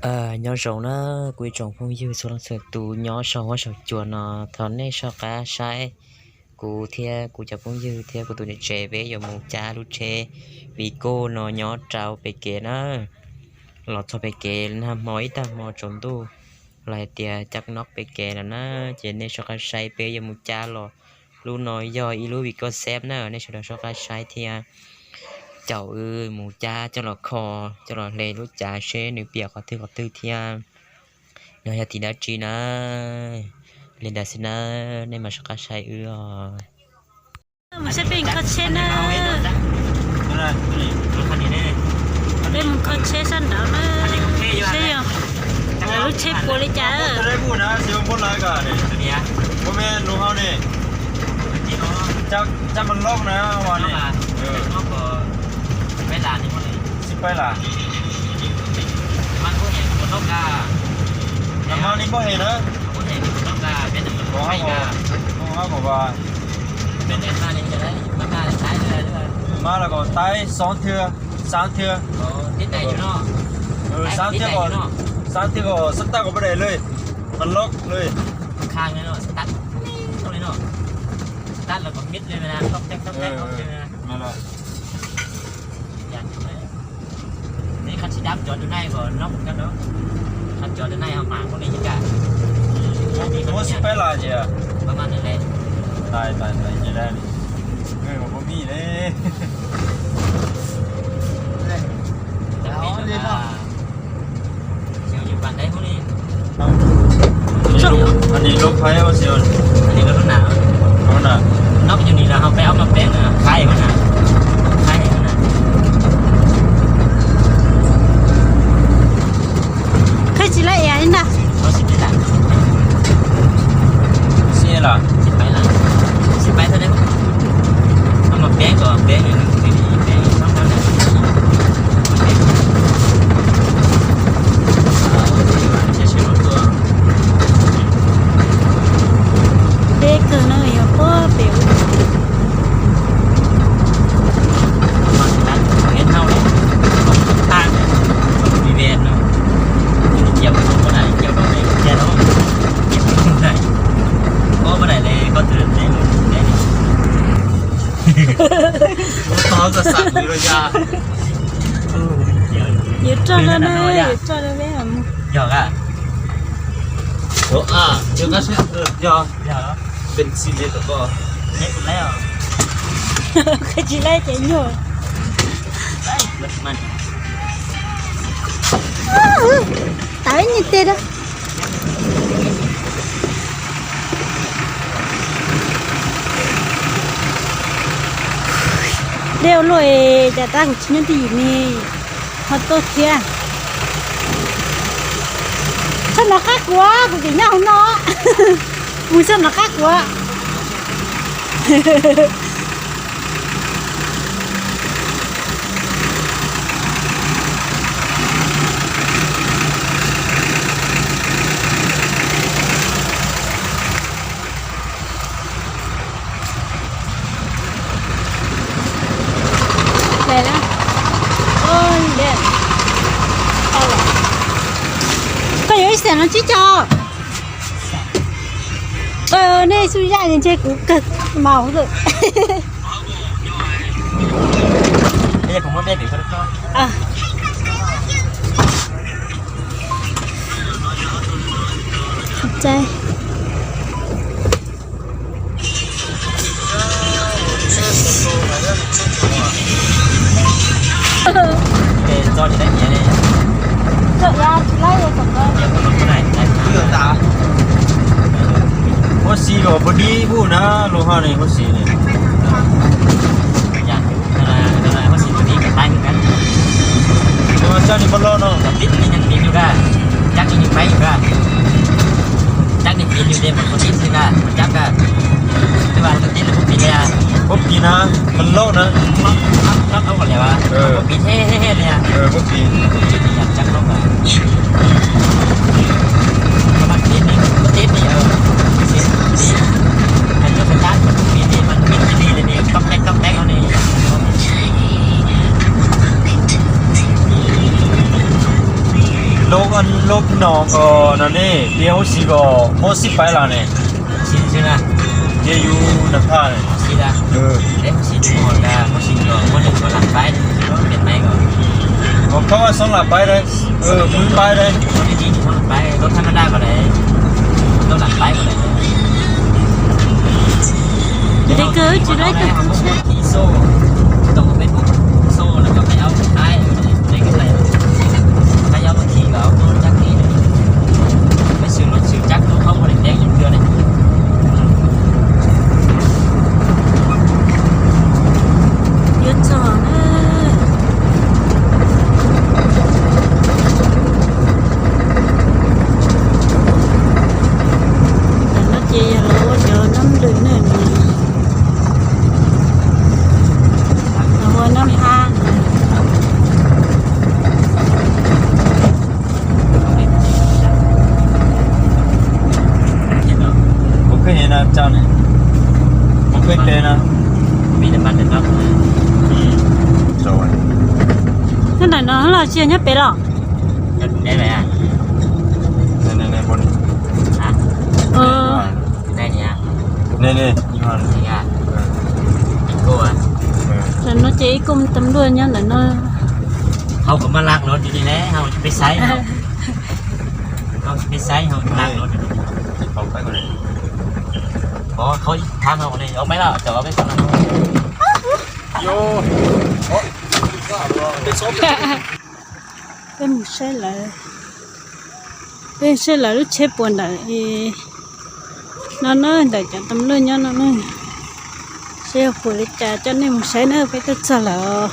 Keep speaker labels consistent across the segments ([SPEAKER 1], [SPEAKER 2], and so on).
[SPEAKER 1] Nhỏ rồng nó quý trọng phong dư số lần sửa tù nhỏ sầu sầu chuột nó thằng này sao cá sai cụ thia cụ chập phong dư thia cụ tụi này trẻ về giờ mù cha lu trẻ vì cô nó nhỏ trào về kề nó lọt cho về kề nó mỏi ta mò trốn tu lại tia chắc nóc về kề là nó chỉ nên sao cá sai về giờ mù cha lo lu nói do ý lu vì có xem nó nên sao cá sai thia cháu ơi mù cha cho nó kho cho nó lên lúc cha xe nữ bịa có tư thia nó nhà thì đã chi na lên đã xin na nên mà sao cá sai
[SPEAKER 2] mình sẽเป็นคอนเทนเนอร์เป็นคอนเทนเนอร์ใช่ยังแล้วใช้โปรเลยจ้า
[SPEAKER 3] จะได้พูดนะเสียงคนร้ายกันเนี่ยผมเป็นลุงเขาเนี่ยจะมันลอกนะวันนี้
[SPEAKER 4] ลอกก็เวลานี่มันเลย
[SPEAKER 3] สิไปล่ะ
[SPEAKER 4] มันก็เห็นคนลอกกา
[SPEAKER 3] น้ำมันนี่ก็เห็นนะ
[SPEAKER 4] ก็เห็นคนลอกกาเป็นคนไม่กา
[SPEAKER 3] เขาบอกว่า
[SPEAKER 4] เป็นเด็กมาเนี่ยจะได้มาได้ใช้เลยด้วย
[SPEAKER 3] มาแล้วก็ไต่2 เทื่อ3 เทื่อ
[SPEAKER 4] ที่ไหนอยู่เนาะ
[SPEAKER 3] 3 เทื่อก่อน3 เทื่อก็สตาร์ทก็ไม่ได้เลยมันล็อกเลย
[SPEAKER 4] ข้างเลยเนาะสตาร์ทตรงนี้เนาะสตาร์ทแล้วก็มิดเลยนะต้องแท็กเลยนะ
[SPEAKER 3] มาแล้ว
[SPEAKER 4] อย่างนี่คันสีดำจอดอยู่ในก่อนนอกกันเนาะคันจอดอยู่ในเอาหมากพวกนี้ยังไง
[SPEAKER 3] ผมสิไปล่ะเจ้า
[SPEAKER 4] ประมาณนั้นเลย
[SPEAKER 3] ตายจะได้ผมมีเลย
[SPEAKER 4] เดี๋ยวอยู่บ้านได้พวกนี้
[SPEAKER 3] อันนี้ลูกไฟมาเสียว
[SPEAKER 4] อันนี้ก็ต้นหนาว
[SPEAKER 3] น่ะ
[SPEAKER 4] นอกจากนี้แล้วเขาไปเอามาแป้งนะไข่มันนะไข่มันนะ
[SPEAKER 2] เคยจิละเอียดนะ
[SPEAKER 4] เขาสิบไปละ
[SPEAKER 3] เสียล่ะ
[SPEAKER 4] สิบไปละสิบไปเท่าไหร่เอามาแป้งก่อนแป้งอย่างนี้แป้งต้องทำอะไร
[SPEAKER 2] เด็กเกินเลยอ่ะพ่อเปียว
[SPEAKER 4] มันตั้งเห็นเท่าเลยทางมีเวรเนาะเกี่ยวกับตรงไหนเกี่ยวกับไหนแค่นั้นเกี่ยวกับตรงไหนก็ไม่ได้เลยก็ตื่นเต้นได้ดิ
[SPEAKER 3] เขาจะสั่งเลยจ้า
[SPEAKER 2] อยู่จอดเลยอยู่จอดเลยอ่ะ
[SPEAKER 4] หยอกอ่ะ
[SPEAKER 3] โอ้เดี๋ยวก็เชื่อยอเป็นซีเรียสก็
[SPEAKER 4] เล่นแล้ว
[SPEAKER 2] เคยจิละเจ๋งอยู่
[SPEAKER 4] ได้มัน
[SPEAKER 2] ตายนี่เต้ด้เดี๋ยวเลยจะตั้งชิ้นที่นี่ฮอตโต้เทียฉันน่ะข้ากลัวกูจะย่างเนาะมึงฉันน่ะข้ากลัวเลยนะโอ้ยเด็ดเอาละก็有一点了去找那暑假人家กูเกิดเมาเลย
[SPEAKER 4] ไม่ใช่ผมว่าเด็กหรือคนก็
[SPEAKER 2] อ่ะใจ
[SPEAKER 4] จอดอยู่ได้เยอะเลย
[SPEAKER 2] เจอยาไล่เลยสองก็
[SPEAKER 4] เดี๋ยวผมต้องไหนได้
[SPEAKER 3] เรื่องตาหัวสีก็พอดีพูดนะลูกเขาเนี่ยหัวสีเนี่ย
[SPEAKER 4] อย่างอะไรว่าสิ่งนี้กับตั้งกัน
[SPEAKER 3] เจ้านี่บอลเนาะ
[SPEAKER 4] กับติดนี่ยังติดอยู่กันจักนี่ยังไปอยู่กันจักนี่ติดอยู่เดี๋ยวมันติดสิกันมันจักกันที่ว่าติดแล้วผมติดเลยอ่ะ
[SPEAKER 3] ผมปีนะมันโลนะ
[SPEAKER 4] ล็อกเอาก่อนเลยวะปีเท่เนี่ย
[SPEAKER 3] ผมปี
[SPEAKER 4] อยากจักล็อกอ่ะมันติดนี่ติดนี่มันจะเป็นการปีนี้มันมิดดีเลยเนี่ยต้องแตกเอาเนี่ย
[SPEAKER 3] โลกน้องก็นั่นนี่เดี๋ยวสิก็โมสิไปแล้วเนี่ย
[SPEAKER 4] ชินใช่ไหม
[SPEAKER 3] เดี๋ยวอยู่นภาเนี่ย
[SPEAKER 4] ชินละเอ๊ะชินหมดแล้วชินก็คนหนึ่งก็หลังไปก็เปลี่ยนไหมก็
[SPEAKER 3] เขาว่าสองหลับไปเลยมือไปเลย
[SPEAKER 4] คนที่ชนไปรถธรรมดาก็ได้รถหลังไปก็ได้
[SPEAKER 2] Để cứ chỉ lấy cái con xe.
[SPEAKER 4] ที่โซ่ต้องไปบุกโซ่แล้วก็ไปเอาท้ายในกันเลยถ้าเอาบางทีก็เอารถจักรนี่ไปซื้อรถซื้อจักรรถเขาบริแดงอย่างเดียวเลย
[SPEAKER 2] Nhớ trò nữa. Để nó chia ra lỗ cho nó được nữa nè. Nó nó ha.
[SPEAKER 3] ผมเคยเห็นนะเจ้าเนี่ยผมเคยเจอนะ
[SPEAKER 4] มีแต่บ้านแต่นอก
[SPEAKER 3] สวย
[SPEAKER 2] Cái này nó là chia nhất bé rồi.
[SPEAKER 4] ได้ไหมอ่ะ
[SPEAKER 3] ในบน
[SPEAKER 4] ฮะ ได้เนี่ย
[SPEAKER 3] นี่ยี่ห้อ
[SPEAKER 4] นี่อ่ะอีโก้อ่ะ
[SPEAKER 2] Rồi nó chỉ cùng tấm đuôi nhá là nó
[SPEAKER 4] เขาก็มาลากรถอยู่นี่แหละเขาจะไปไซส์เขาจะไปไซส์เขาลากรถ
[SPEAKER 3] เขาไปก่อนเลย
[SPEAKER 4] เพราะเขาทำเขาเลยเอาไหมล่ะจะเอาไปสนาม
[SPEAKER 3] โย
[SPEAKER 2] bên một xe lại bên xe lại lúc chế buồn lại thì nó để cho tấm lươn nhá nó xe phụ lấy trà cho nên một xe nữa phải tất cả là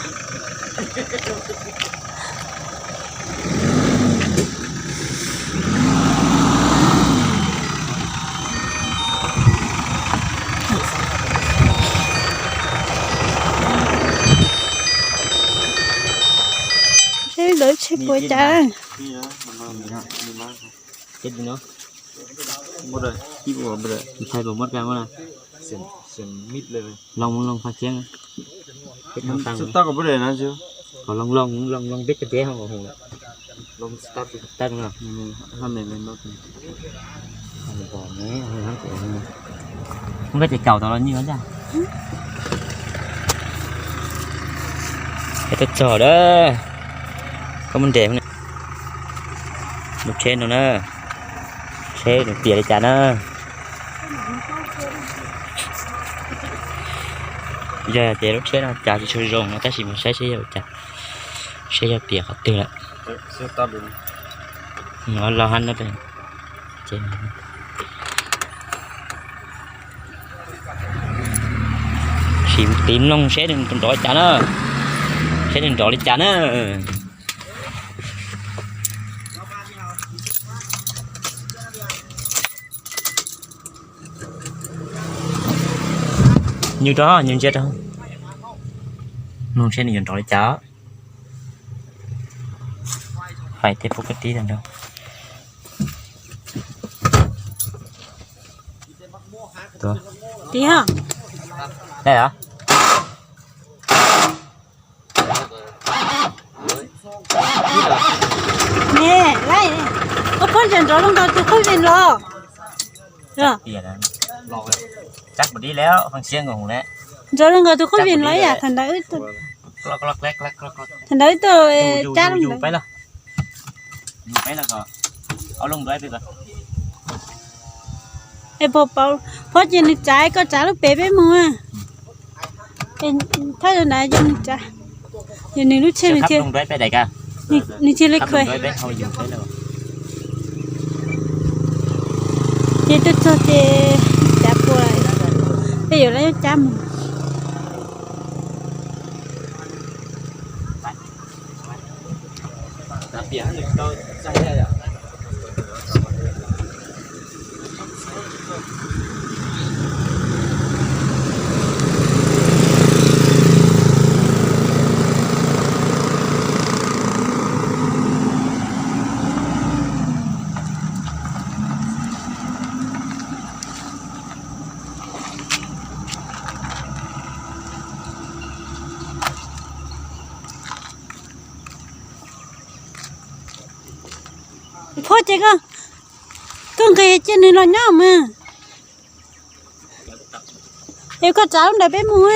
[SPEAKER 2] xe đỡ chế buồn trà
[SPEAKER 3] นี่นะมันมีมาก
[SPEAKER 4] เจ็ดเนาะ
[SPEAKER 3] หมดเลยที่บัวหมดเลย
[SPEAKER 4] ใครบอกมดกันวะนะ
[SPEAKER 3] เสียงมิดเลย
[SPEAKER 4] ลองฟังเสียงเป็นตัง
[SPEAKER 3] สตาร์ทกับหมดเลยนะเจ้า
[SPEAKER 4] ขอลองเบ็ดจะเบี้ยเขาของ
[SPEAKER 3] ลมสตาร์ท
[SPEAKER 4] ตั้งเนาะ
[SPEAKER 3] ทำในรถ
[SPEAKER 4] บอกนี้ทั้งตัวมันก็จะเก่าตอนนี้แล้วจ้ะไอ้ตัวจอดcó vấn đề không này một trên rồi nè xe được tiền để trả nè giờ tiền lúc xe nó trả thì chơi rồng nó ta chỉ một xe rồi trả xe cho tiền họ tiền lại
[SPEAKER 3] สตาร์ทเลย
[SPEAKER 4] nó lo hắn nó đây trên xìm tím long xe đừng đòi trả nữa xe đừng đòi trả nữa như đó như chết không luôn xe này dần đòi trả phải tiếp phục cái tí lần đâu đó
[SPEAKER 2] tí hả
[SPEAKER 4] đây hả
[SPEAKER 2] nè đây có con chân đó không đâu tôi không nhìn lo rồi
[SPEAKER 4] tiền đó chắc một đi léo thằng xiên ngủ đấy
[SPEAKER 2] giờ lần tôi không nhìn lấy à thành đấy tôi thành đấy tôi cha lắm
[SPEAKER 4] dùng phải là có ao lông đấy bây giờ
[SPEAKER 2] em bảo trên trái có trái lúc bé bé mua em thấy rồi này dân trái giờ này lúc chơi mình chơi
[SPEAKER 4] lông đấy bé đại ca
[SPEAKER 2] ni chơi lấy khơi
[SPEAKER 4] đấy bé thôi dùng phải là
[SPEAKER 2] chơi tôi cho chơi chả bùa bây giờ lấy chả mua
[SPEAKER 3] biển thì đâu ra đây à
[SPEAKER 2] พ่อเจ๊ก็ต้องเคยเจนในเราเนี่ยมาเดี๋ยวก็จ้าได้ไปมัว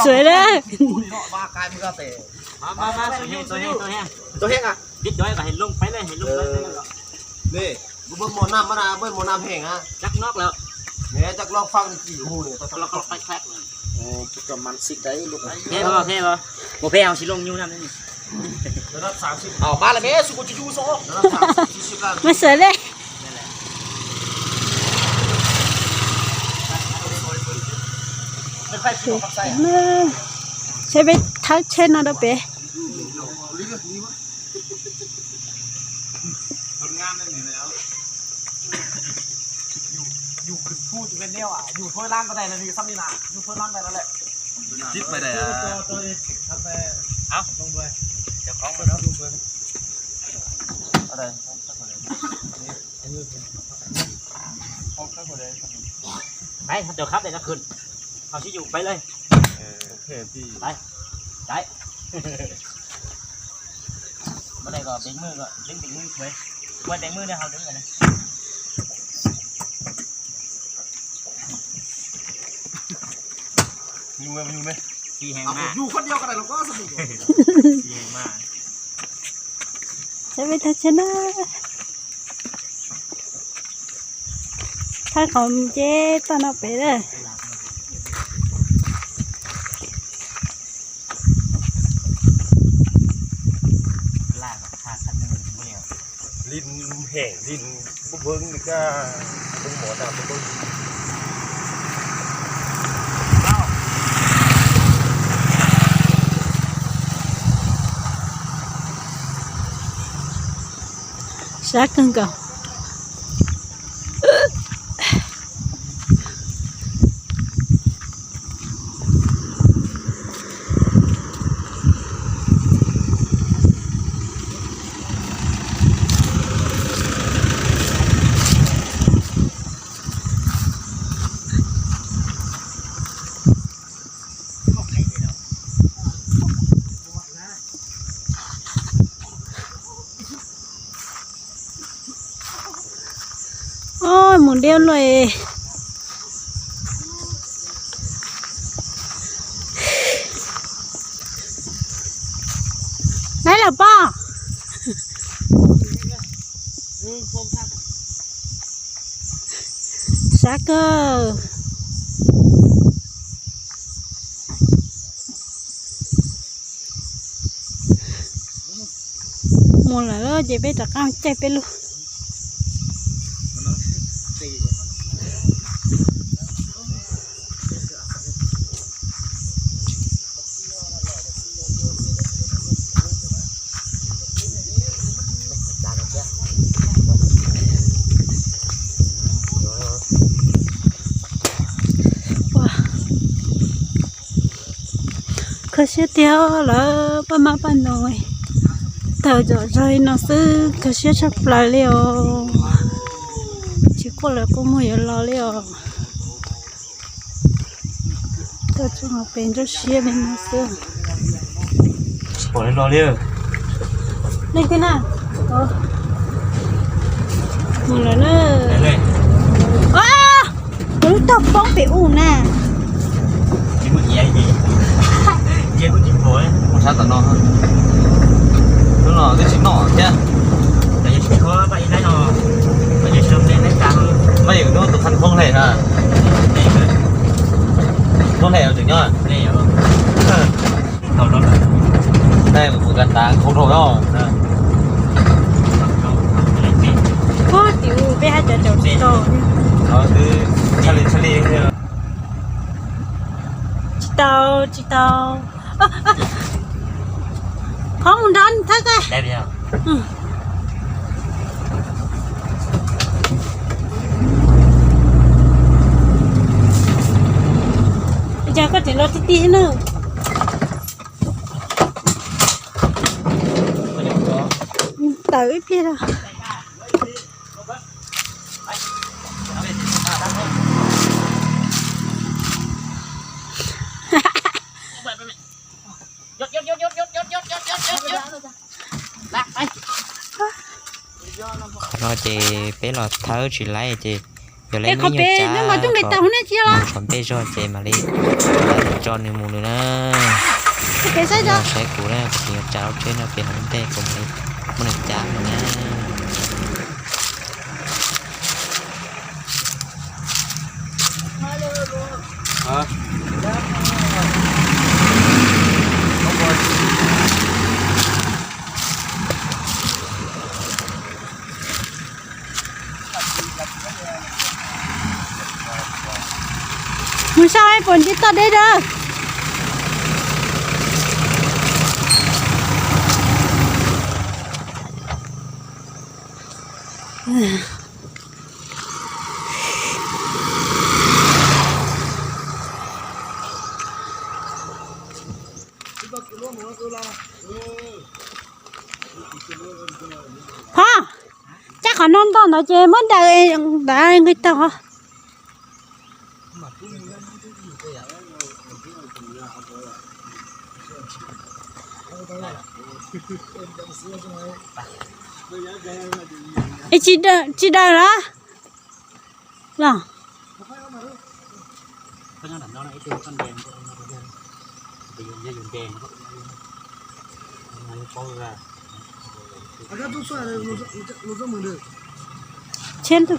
[SPEAKER 2] สวยเลย
[SPEAKER 4] มาตัวแห้ง
[SPEAKER 3] อ่ะ
[SPEAKER 4] ดิดย้อยก็เห็นลงไปเลยเห็นลงไปเลย
[SPEAKER 3] นี่กูเบิ้งหมอน้ำมานะเบิ้งหมอน้ำแห้งอ่ะ
[SPEAKER 4] จักนอกแล้ว
[SPEAKER 3] เนี่ยจักลองฟังกี่หูเนี่ย
[SPEAKER 4] เราก็แคลกเลย
[SPEAKER 3] โอ้ประมาณ10ได้ลูก
[SPEAKER 4] เท่ป่ะโมเพ่เอาชิลงยูน้ำนี่
[SPEAKER 3] ระดับ30เอามาแล้วแม่สุกุจิยูโซระดับ30 40ล้าน
[SPEAKER 2] มาสวยเลยใช้ไปทักเช่นอะไรไป
[SPEAKER 3] ทำงานนั่นนี่แล้วอยู่คือพูดเป็นเนี่ยอ่ะอยู่ถ้วยล่างก็ได้นะนี่ซ้ำนี่นะอยู่ถ้วยล่างได้แล้วแหละจิบไปได้อ่ะตัวทำไปเอาลงด้วยเดี๋ยวของไปแล้วลงด้วยอะไร
[SPEAKER 4] ไปเดี๋ยวครับเดี๋ยวจะขึ้นเอาชิอยู่ไปเลย
[SPEAKER 3] โอเคพี่
[SPEAKER 4] ไปได้มาได้ก็เด้งมือก็เด้งมือไว้ว่าเด้งมือเนี่ยเขาเด้งกันนะ
[SPEAKER 3] อยู่ไหม
[SPEAKER 4] ปีแห่ง
[SPEAKER 3] เอา
[SPEAKER 4] มาก
[SPEAKER 3] อยู่คนเดียวกันเลยเราก็สนุก
[SPEAKER 4] ปีแห่งมาก
[SPEAKER 2] ใช้ไปทักเช่นนะถ้าเขาเจ๊ตอนเอาไปเลย
[SPEAKER 4] ลากขาดคันนึงเดียว
[SPEAKER 3] ลิ้นแห้งลิ้นบุเบิ้งนี่ก็เบิ้งหมอดำบุเบิ้ง
[SPEAKER 2] sát cưng cầu ôi muốn đeo rồi đấy là ba sát cơ muốn là nó chỉ biết là cao chạy biết luôn khơi xe theo là ba má ba nội tờ giờ rồi nó sư khơi xe sắp lại liều chỉ có là có mua giờ lo liều tờ chúng nó bên cho xe bên nó sư
[SPEAKER 3] bỏ lên lo liều
[SPEAKER 2] lên cái nào một là nó lúc tập bóng bị u nè
[SPEAKER 4] chỉ một gì gì chỉ một chim phổi
[SPEAKER 3] một sát tận nó hơn nó là cái chính nọ chứ
[SPEAKER 4] tại vì chỉ có vậy đấy nó bây giờ sớm lên đấy càng
[SPEAKER 3] mấy nó tự thân không thể à không thể được nhá
[SPEAKER 4] này rồi đầu đó
[SPEAKER 3] đây một gần đá không thổi đâu
[SPEAKER 2] có tiểu bé hai chợ chợ to
[SPEAKER 3] nó cứ chali
[SPEAKER 2] chị tàu không đánh thắt à
[SPEAKER 4] đẹp chưa
[SPEAKER 2] bây giờ có thể lo tí tí nữa tới biết rồi
[SPEAKER 1] nó chỉ bé là thở chỉ lấy chỉ giờ lấy
[SPEAKER 2] ê
[SPEAKER 1] mấy
[SPEAKER 2] khó
[SPEAKER 1] nhiêu
[SPEAKER 2] bé
[SPEAKER 1] cha
[SPEAKER 2] nhưng mà chúng này tao không biết chi lo
[SPEAKER 1] chọn bé rồi chị mà đi cho nên mù nữa nè
[SPEAKER 2] cái sao cho
[SPEAKER 1] sẽ cũ nè thì cháu trên nó tiền không tệ cùng đi muốn được cha nữa nè
[SPEAKER 2] muốn sao ai còn đi tao đây đó ha chắc họ non to nó chơi mất đại người ta hả ê chị đợi đó là
[SPEAKER 4] có nó nó ấy con đèn bây giờ dùng đèn nó có ra
[SPEAKER 2] trên thôi